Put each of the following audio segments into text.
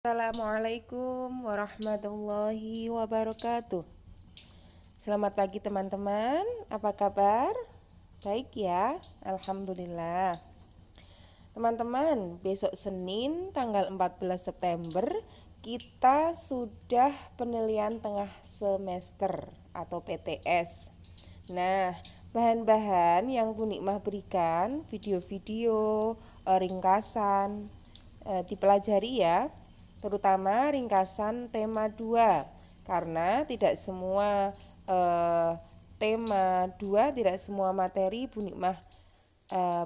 Assalamualaikum warahmatullahi wabarakatuh. Selamat pagi teman-teman, apa kabar? Baik ya, Alhamdulillah. Teman-teman, besok Senin tanggal 14 September kita sudah penilaian tengah semester atau PTS. Nah, bahan-bahan yang Bu Nikmah berikan, video-video, ringkasan, dipelajari ya, terutama ringkasan tema 2 karena tidak semua tema 2, tidak semua materi Bu Nikmah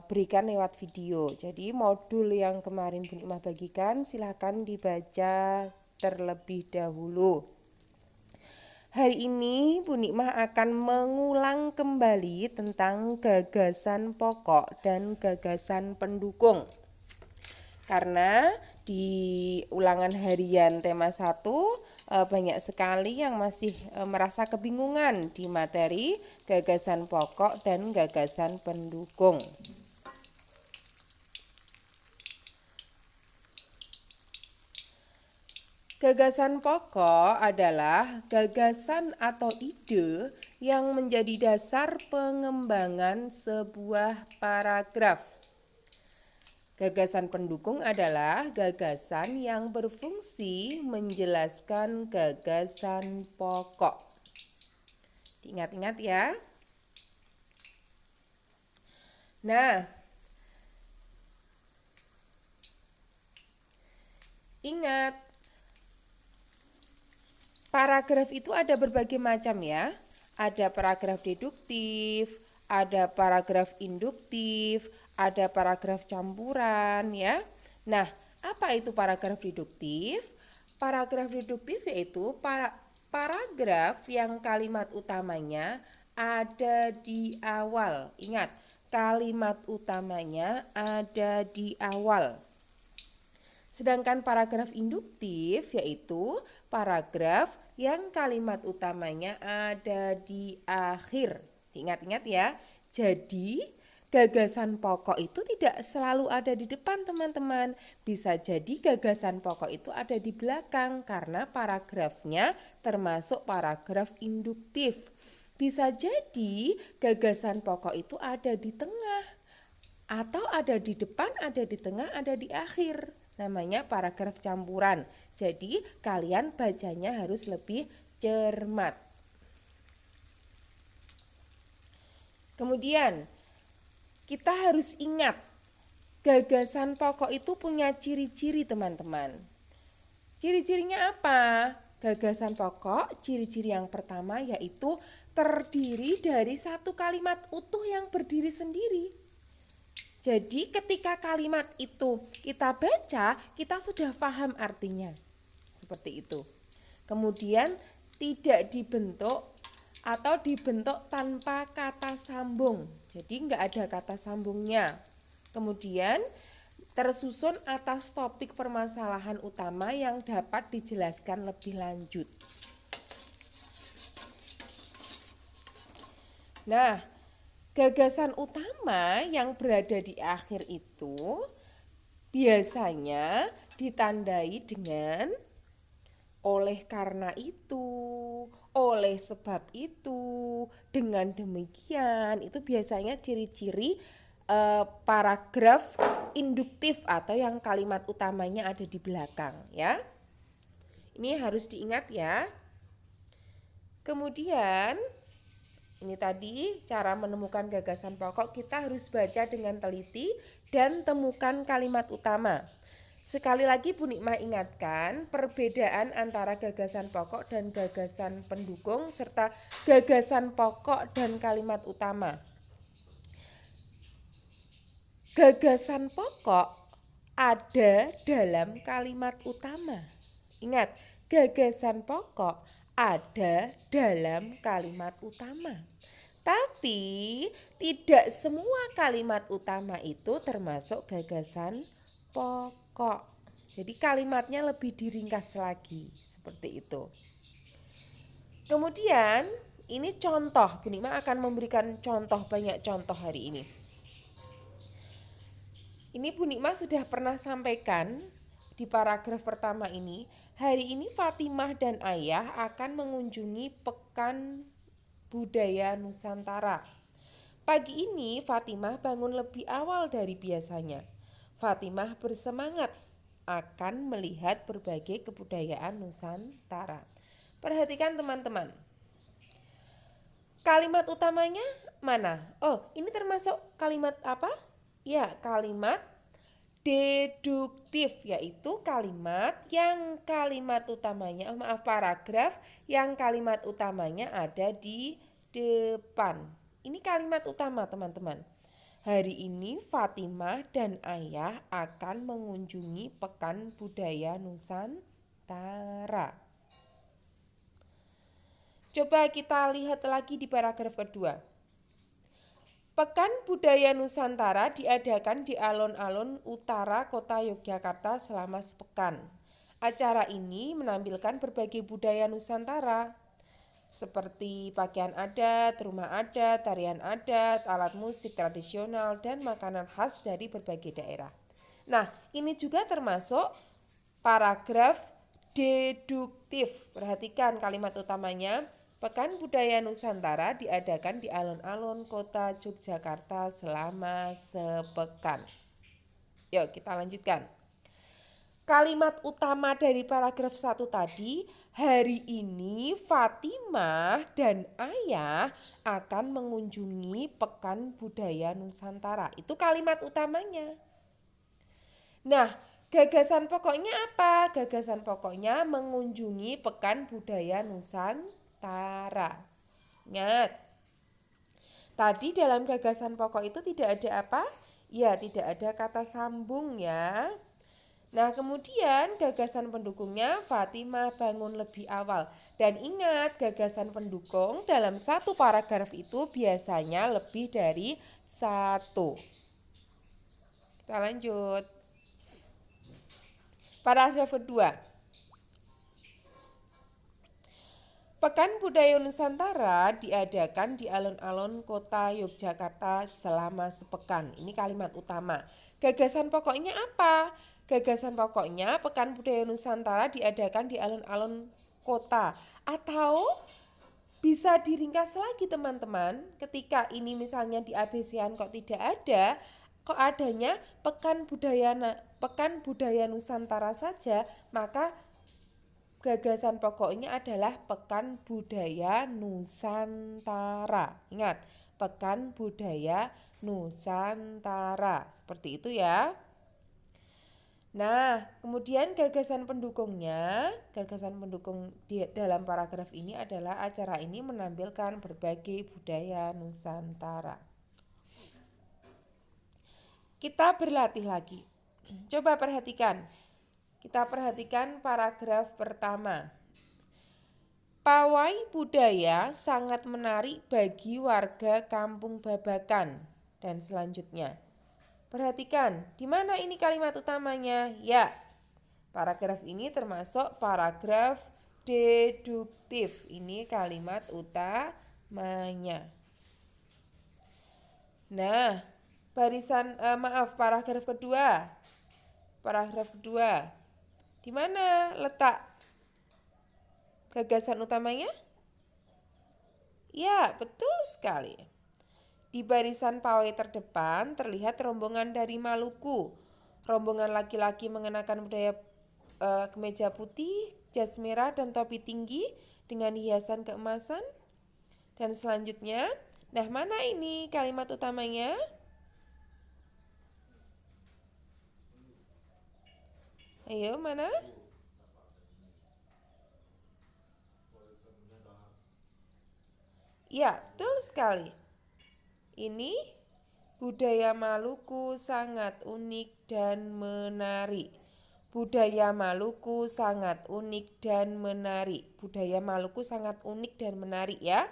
berikan lewat video. Jadi modul yang kemarin Bu Nikmah bagikan silahkan dibaca terlebih dahulu. Hari ini Bu Nikmah akan mengulang kembali tentang gagasan pokok dan gagasan pendukung. Karena di ulangan harian tema 1 banyak sekali yang masih merasa kebingungan di materi gagasan pokok dan gagasan pendukung. Gagasan pokok adalah gagasan atau ide yang menjadi dasar pengembangan sebuah paragraf. Gagasan pendukung adalah gagasan yang berfungsi menjelaskan gagasan pokok. Ingat-ingat ya. Nah, ingat, paragraf itu ada berbagai macam ya. Ada paragraf deduktif, ada paragraf induktif, ada paragraf campuran ya. Nah, apa itu paragraf deduktif? Paragraf deduktif yaitu paragraf yang kalimat utamanya ada di awal. Ingat, kalimat utamanya ada di awal. Sedangkan paragraf induktif yaitu paragraf yang kalimat utamanya ada di akhir. Ingat-ingat ya. Jadi gagasan pokok itu tidak selalu ada di depan teman-teman. Bisa jadi gagasan pokok itu ada di belakang karena paragrafnya termasuk paragraf induktif. Bisa jadi gagasan pokok itu ada di tengah atau ada di depan, ada di tengah, ada di akhir. Namanya paragraf campuran. Jadi kalian bacanya harus lebih cermat. Kemudian kita harus ingat gagasan pokok itu punya ciri-ciri teman-teman. Ciri-cirinya apa? Gagasan pokok, ciri-ciri yang pertama yaitu terdiri dari satu kalimat utuh yang berdiri sendiri. Jadi ketika kalimat itu kita baca, kita sudah paham artinya. Seperti itu. Kemudian tidak dibentuk atau dibentuk tanpa kata sambung. Jadi enggak ada kata sambungnya. Kemudian tersusun atas topik permasalahan utama yang dapat dijelaskan lebih lanjut. Nah, gagasan utama yang berada di akhir itu biasanya ditandai dengan oleh karena itu, oleh sebab itu, dengan demikian. Itu biasanya ciri-ciri paragraf induktif atau yang kalimat utamanya ada di belakang ya. Ini harus diingat ya. Kemudian ini tadi cara menemukan gagasan pokok, kita harus baca dengan teliti dan temukan kalimat utama. Sekali lagi Bu Nikmah ingatkan perbedaan antara gagasan pokok dan gagasan pendukung serta gagasan pokok dan kalimat utama. Gagasan pokok ada dalam kalimat utama. Ingat, gagasan pokok ada dalam kalimat utama. Tapi tidak semua kalimat utama itu termasuk gagasan pokok. Jadi kalimatnya lebih diringkas lagi seperti itu. Kemudian ini contoh, Bu Nikmah akan memberikan contoh, banyak contoh hari ini. Ini Bu Nikmah sudah pernah sampaikan di paragraf pertama ini, hari ini Fatimah dan Ayah akan mengunjungi Pekan Budaya Nusantara. Pagi ini Fatimah bangun lebih awal dari biasanya. Fatimah bersemangat akan melihat berbagai kebudayaan Nusantara. Perhatikan teman-teman. Kalimat utamanya mana? Oh, ini termasuk kalimat apa? Ya, kalimat deduktif, yaitu kalimat utamanya, paragraf yang kalimat utamanya ada di depan. Ini kalimat utama, teman-teman. Hari ini Fatimah dan Ayah akan mengunjungi Pekan Budaya Nusantara. Coba kita lihat lagi di paragraf kedua. Pekan Budaya Nusantara diadakan di alun-alun utara kota Yogyakarta selama sepekan. Acara ini menampilkan berbagai budaya Nusantara, seperti pakaian adat, rumah adat, tarian adat, alat musik tradisional, dan makanan khas dari berbagai daerah. Nah, ini juga termasuk paragraf deduktif. Perhatikan kalimat utamanya. Pekan Budaya Nusantara diadakan di alun-alun kota Yogyakarta selama sepekan. Yuk kita lanjutkan. Kalimat utama dari paragraf 1 tadi, hari ini Fatimah dan Ayah akan mengunjungi Pekan Budaya Nusantara. Itu kalimat utamanya. Nah, gagasan pokoknya apa? Gagasan pokoknya mengunjungi Pekan Budaya Nusantara. Ingat, tadi dalam gagasan pokok itu tidak ada apa? Ya, tidak ada kata sambung ya. Nah, kemudian gagasan pendukungnya Fatimah bangun lebih awal. Dan ingat, gagasan pendukung dalam satu paragraf itu biasanya lebih dari satu. Kita lanjut. Paragraf kedua. Pekan Budaya Nusantara diadakan di alun-alun kota Yogyakarta selama sepekan. Ini kalimat utama. Gagasan pokoknya apa? Gagasan pokoknya Pekan Budaya Nusantara diadakan di alun-alun kota. Atau bisa diringkas lagi teman-teman, ketika ini misalnya di ABC-an kok tidak ada, kok adanya Pekan Budaya Nusantara saja, maka gagasan pokoknya adalah Pekan Budaya Nusantara. Ingat, Pekan Budaya Nusantara. Seperti itu ya. Nah, kemudian gagasan pendukung di dalam paragraf ini adalah acara ini menampilkan berbagai budaya Nusantara. Kita berlatih lagi. Coba perhatikan. Kita perhatikan paragraf pertama. Pawai budaya sangat menarik bagi warga Kampung Babakan. Dan selanjutnya. Perhatikan, di mana ini kalimat utamanya? Ya, paragraf ini termasuk paragraf deduktif. Ini kalimat utamanya. Nah, paragraf kedua. Paragraf kedua. Di mana letak gagasan utamanya? Ya, betul sekali. Di barisan pawai terdepan terlihat rombongan dari Maluku. Rombongan laki-laki mengenakan kemeja putih, jas merah, dan topi tinggi dengan hiasan keemasan. Dan selanjutnya, nah mana ini kalimat utamanya? Ayo, mana? Ya, betul sekali. Ini budaya Maluku sangat unik dan menarik. Budaya Maluku sangat unik dan menarik. Budaya Maluku sangat unik dan menarik ya.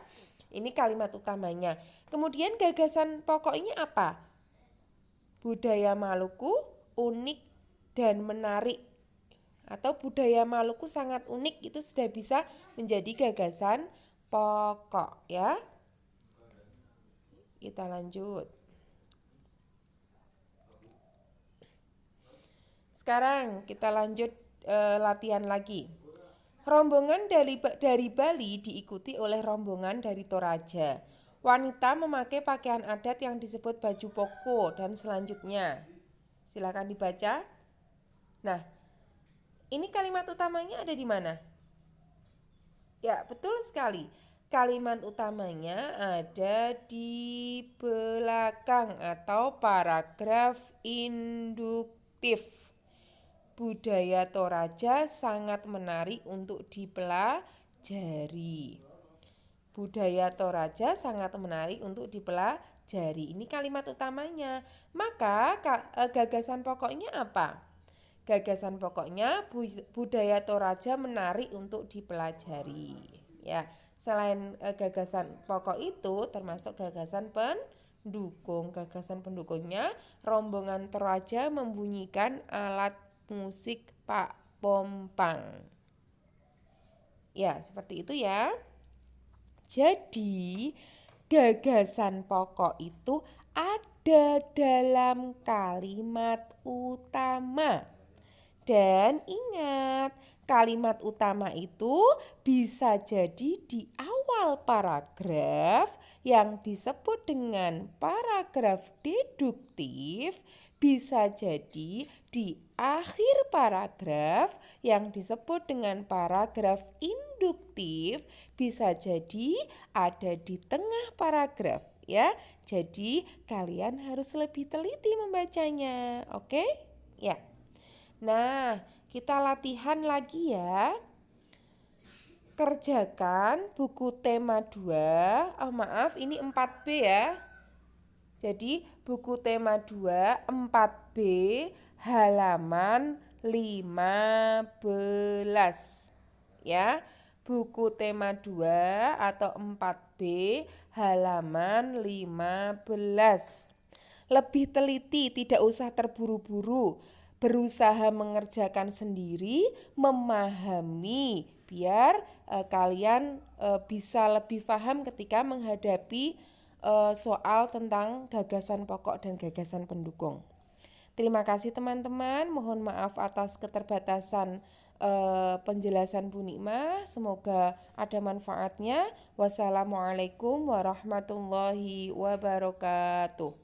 Ini kalimat utamanya. Kemudian gagasan pokoknya apa? Budaya Maluku unik dan menarik. Atau budaya Maluku sangat unik, itu sudah bisa menjadi gagasan pokok ya. Kita lanjut. Sekarang kita lanjut latihan lagi. Rombongan dari Bali diikuti oleh rombongan dari Toraja. Wanita memakai pakaian adat yang disebut baju poko dan selanjutnya. Silakan dibaca. Nah, ini kalimat utamanya ada di mana? Ya, betul sekali. Kalimat utamanya ada di belakang atau paragraf induktif. Budaya Toraja sangat menarik untuk dipelajari. Budaya Toraja sangat menarik untuk dipelajari. Ini kalimat utamanya. Maka gagasan pokoknya apa? Gagasan pokoknya budaya Toraja menarik untuk dipelajari. Ya, selain gagasan pokok itu termasuk gagasan pendukung. Gagasan pendukungnya rombongan Toraja membunyikan alat musik Pak Pompang. Ya, seperti itu ya. Jadi, gagasan pokok itu ada dalam kalimat utama. Dan ingat, kalimat utama itu bisa jadi di awal paragraf yang disebut dengan paragraf deduktif, bisa jadi di akhir paragraf yang disebut dengan paragraf induktif, bisa jadi ada di tengah paragraf ya. Jadi kalian harus lebih teliti membacanya, oke? Ya. Nah, kita latihan lagi ya. Kerjakan buku tema 2. Maaf, ini 4B ya. Jadi, buku tema 2 4B halaman 15. Ya. Buku tema 2 atau 4B halaman 15. Lebih teliti, tidak usah terburu-buru. Berusaha mengerjakan sendiri, memahami biar kalian bisa lebih paham ketika menghadapi soal tentang gagasan pokok dan gagasan pendukung. Terima kasih teman-teman, mohon maaf atas keterbatasan penjelasan Bu Nikmah. Semoga ada manfaatnya. Wassalamualaikum warahmatullahi wabarakatuh.